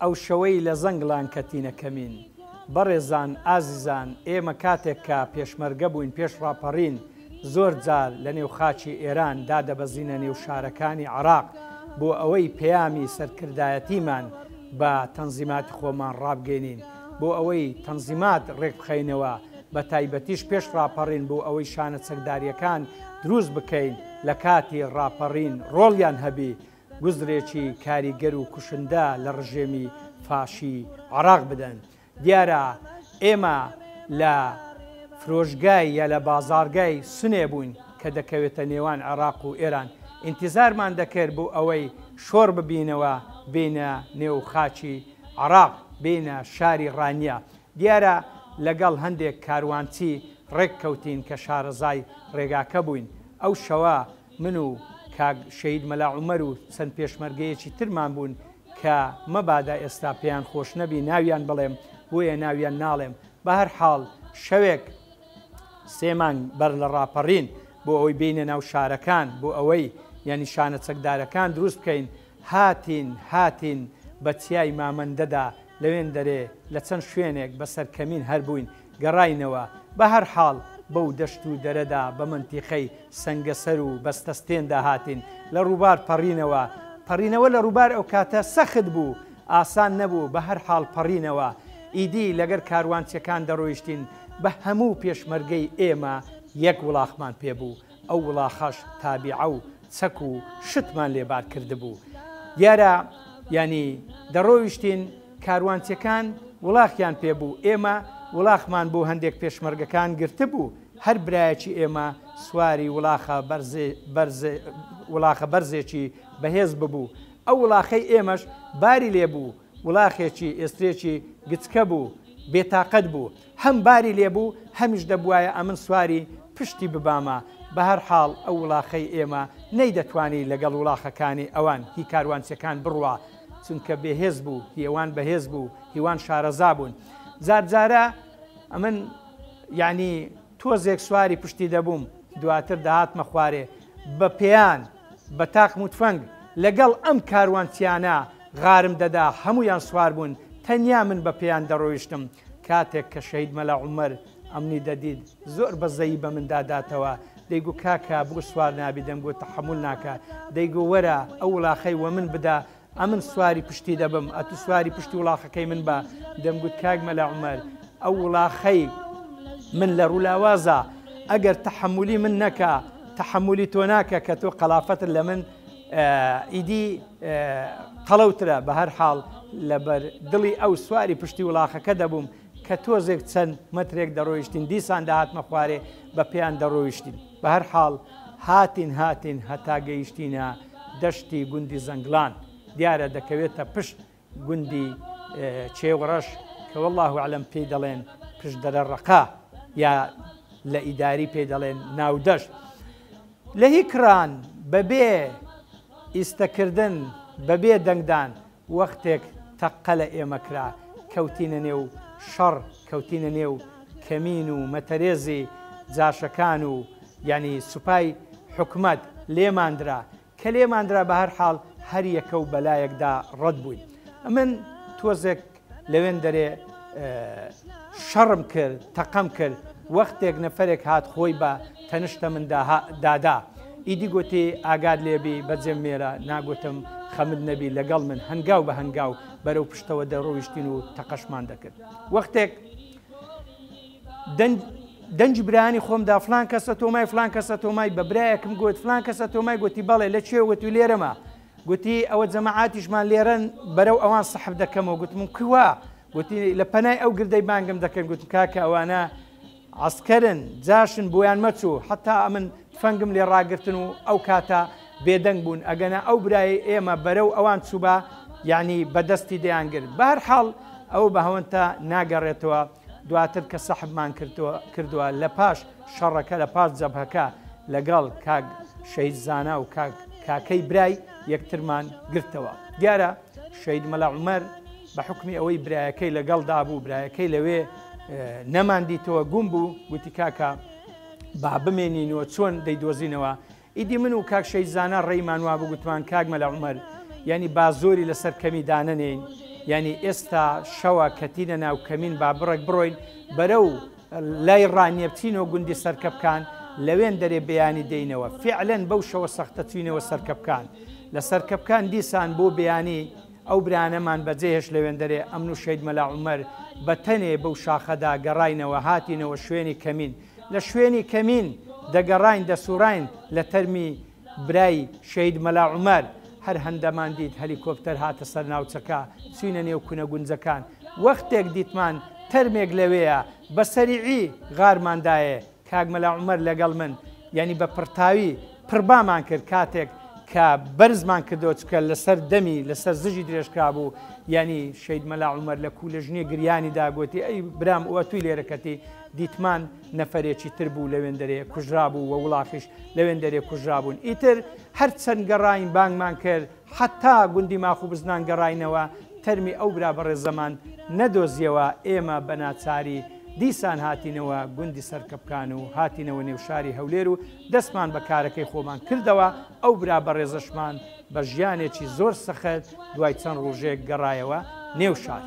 ئەو شەوەی لە زەنگڵان کەتینەکەمین بەڕێزان ئازیزان ئێمە کاتێک کە پێشمەرگە بووین پێش ڕاپەڕین زۆر جار لە نێو خاچی ئێران دادەبەزینە نێو شارەکانی عێراق بۆ ئەوەی پەیامی سەرکردایەتیمان بە تەنزیماتی خۆمان ڕابگەینین بۆ ئەوەی تەنزیمات ڕێک بخەینەوە بە تایبەتیش پێش ڕاپەڕین بۆ ئەوەی شانە چەکداریەکان دروست بکەین لە کاتی ڕاپەڕین ڕۆڵیان هەبی گوزرێکی کاریگەر و کوشندە لە ڕژێمی فاشی عێراق بدەن. دیارە ئێمە لە فرۆشگای یا لە بازارگای سنێ بووین کە دەکەوێتە نێوان عێراق و ئێران ئینتیزارمان دەکرد بۆ ئەوەی شۆڕ ببینەوە بینە نێو خاچی عێراق بینە شاری ڕانیە. دیارە لەگەڵ هەندێک کاروانچی ڕێک کەوتین کە شارەزای ڕێگاکە بووین. ئەو شەوە من و کاک شەید مەلا عومەر و چەند پێشمەرگەیەکی ترمان بوون کە مەبادا ئێستا پێیان خۆش نەبی ناویان بڵێم بۆیە ناویان ناڵێم. بە هەر حاڵ شەوێک سێمان بەر لە ڕاپەڕین بۆ ئەوەی بینە ناو شارەکان بۆ ئەوەی یعنی شانە چەکدارەکان دروست بکەین هاتین بە چیای مامەندەدا لەوێن دەرێ لە چەند شوێنێک بەسەر کەمین هەربووین گەڕاینەوە. بە هەر حاڵ بەو دەشت و دەرەدا بە منتیقەی سەنگەسەر و بەستەستێندا هاتین لە ڕووبار پەڕینەوە لە ڕووبار ئەو کاتە سەخت بوو ئاسان نەبوو. بە هەر حاڵ پەڕینەوە ئیدی لەگەر کاروانچەکان دەڕۆیشتین بە هەموو پێشمەرگەی ئێمە یەک وڵاخمان پێبوو ئەو وڵاخەش تابیعە و چەک و شتمان لێبار کردبوو. دیارە ینی دەڕۆیشتین کاروانچەکان وڵاخیان پێبوو ئێمە وڵاخمان بۆ هەندێک پێشمەرگەکان گرتبوو هەر برایەکی ئێمە سواری وڵاخە بەرزێکی بەهێز ببوو. ئەو وڵاخەی ئێمەش باری لێبوو وڵاخێکی ئێسترێکی گچکە بوو بێتاقەت بوو هەم باری لێبوو هەمیش دەبوایە ئەمن سواری پشتی ببامە. بە هەر حاڵ ئەو وڵاخەی ئێمە نەیدەتوانی لەگەڵ وڵاخەکانی ئەوان هی کاروانچەکان بڕوە چونکە بێهێز بوو هیوان بەهێز بوو هیوان شارەزا بوون. جارجارە ئەمن یعنی تۆزێک سواری پشتی دەبووم دواتر داهاتمە خوارێ بە پێیان بە تاقم و تفەنگ لەگەڵ ئەم کاروانچیانە غارم دەدا هەمویان سوار بوون تەنیا من بە پێیان دەڕۆیشتم. کاتێک کە شەید مەلا عومەر ئەمنی دەدید زۆر بەزەیی بە من داداتەوە دەیگو کاکە بۆ سوار نابی دەمگوت تەحمل ناکە دەیگو وەرە ئەو وڵاخەی وە من بدا ئەمن سواری پشتی دەبم ئەتو سواری پشتی وڵاخەکەی من بە دەمگوت کاک مەلا عومەر ئەو وڵاخەی من لە ڕوولاوازە ئەگەر تەحملی من نەکە تەحملی تۆ ناکە کە تۆ قەلافەت لە من ئیدی قەڵەوترە. بە هەر حاڵ لەبەر دڵی ئەو سواری پشتی وڵاخەکە دەبووم کە تۆزێک چەند مەترێک دەڕۆیشتین دیسان داهاتمە خوارێ بە پێیان دەڕۆیشتین. بە هەر حاڵ هاتین هەتا گەیشتینە دەشتی گوندی زەنگڵان. دیارە دەکەوێتە پشت گوندی چێوەڕەش کە وەڵڵاهو ئەعلەم پێی دەڵێن پشت دەرە ڕەقا یا لە ئیداری پێی دەڵێن ناودەشت. لە هیکران بەبێ ئیستەکردن بەبێ دەنگدان وەختێک تەقە لە ئێمە کرا کەوتینە نێو شەڕ کەوتینە نێو کەمین و مەتەرێزی جاشەکان و ینی سوپای حکومەت لێماندرا کە لێماندرا بە هەر حاڵ هەر یەکە و بەلایەکدا ڕەت بووین. من تۆزێک لەوێن دەرێ شەڕم کرد تەقەم کرد وەختێک نەفەرێک هات خۆی بە تەنشتە من دادا ئیدی گوتی ئاگاد لێبی بەجێم مێرە ناگوتم خەمت نەبی لەگەڵ من هەنگاو بە هەنگاو بەرەو پشتەوە دەڕۆیشتین و تەقەشمان دەکرد. وەختێک دەنجی برانی خۆمدا فلان کەسە تۆمای فلان کەسە تۆمای بە برایەکم گوت فلان کەسە تۆمای گوتی بەڵێ لە چێ وتی لێرەمە گوتی ئەوە جەماعاتیشمان لێرەن بەرەو ئەوان سەحب دەکەمەوە گوتم کووا گوتی لە پەنای ئەو گردەی بانگم دەکەن گوتم کاکە ئەوانە عسکەرن جاشن بۆیان مەچوو حتا ئەمن فەنگم لێ ڕاگرتن و ئەو کاتە بێدەنگ بوون ئەگەنە ئەو برای ئێمە بەرەو ئەوان چووبە یعنی بەدەستی دەیانگرت. بە هەر حاڵ ئەو بە هەوەنتە ناگەڕێتەوە. دواتر کە سەحبمان کردووە لە پاش شەڕەکە لە پاش جەبهەکە لەگەڵ کاک شەید زانا و کاکەی برای یەکترمان گرتەوە. دیارە شەید مەلا عومەر بە حکمی ئەوەی برایەکەی لەگەڵدا بوو برایەکەی لەوێ نەماندیتەوە گوم بوو گوتی کاکە با بمێنینەوە چۆن دەیدۆزینەوە. ئیدی من و کاک شەید زانا ڕێیمان وا بوو گوتمان کاک مەلا عومەر ینی با زۆری لەسەر کەمی دانەنێین ینی ئێستا شەوە کەتینە ناو کەمین با بڕێک بڕۆین بەرەو لای ڕانیەبچینەوە گوندی سەرکەبکان لەوێن دەرێ بەیانی دەینەوە فعلەن بەو شەوە سەختە چوینەوە سەرکەبکان لە سەرکەبکان دیسان بۆ بەیانی ئەو برانەمان بەجێهێش لەوێن دەرێ ئەمن و شەید مەلا عومەر بە تەنێ بەو شاخەدا گەڕاینەوە هاتینەوە شوێنی کەمین لە شوێنی کەمین دەگەڕاین دەسوڕاین لە تەرمی برای شەید مەلا عومەر هەر هەندەمان دیت هەلیکۆپتەر هاتە سەر ناوچەکە چوینە نێو کونە گونجەکان وەختێک دیتمان تەرمێک لەوەیە بە سەریعی غارماندایە کاک مەلا عومەر لەگەڵ من یعنی بە پڕتاوی پڕبامان کرد کاتێک کە بەرزمان کردەوە چکە لەسەر دەمی لەسەر زژی درێژکا بوو ینی شەید مەلا عومەر لە کوولە ژنێ گریانی داگوتی ئەی برام ئەوە توی لێرەکەتی دیتمان نەفرێکی تر بوو لەوێن دەرێ کوژرا بوو و وڵاخیش لەوێن دەرێ کوژرا بوون ئیتر هەر چەند گەڕین بانگمان کرد حتا گوندی ماخ و بزنان گەڕینەوە تەرمی ئەو برا بەڕێزەمان نەدۆزیەوە ئێمە بە ناچاری دیسان هاتینەوە گوندی سەرکەبکان و هاتینەوە نێو شاری هەولێر و دەستمان بە کارەکەی خۆمان کردەوە ئەو برا بەڕێزەشمان بە ژیانێکی زۆر سەخت دوای چەند ڕۆژێک گەڕایەوە نێو شار.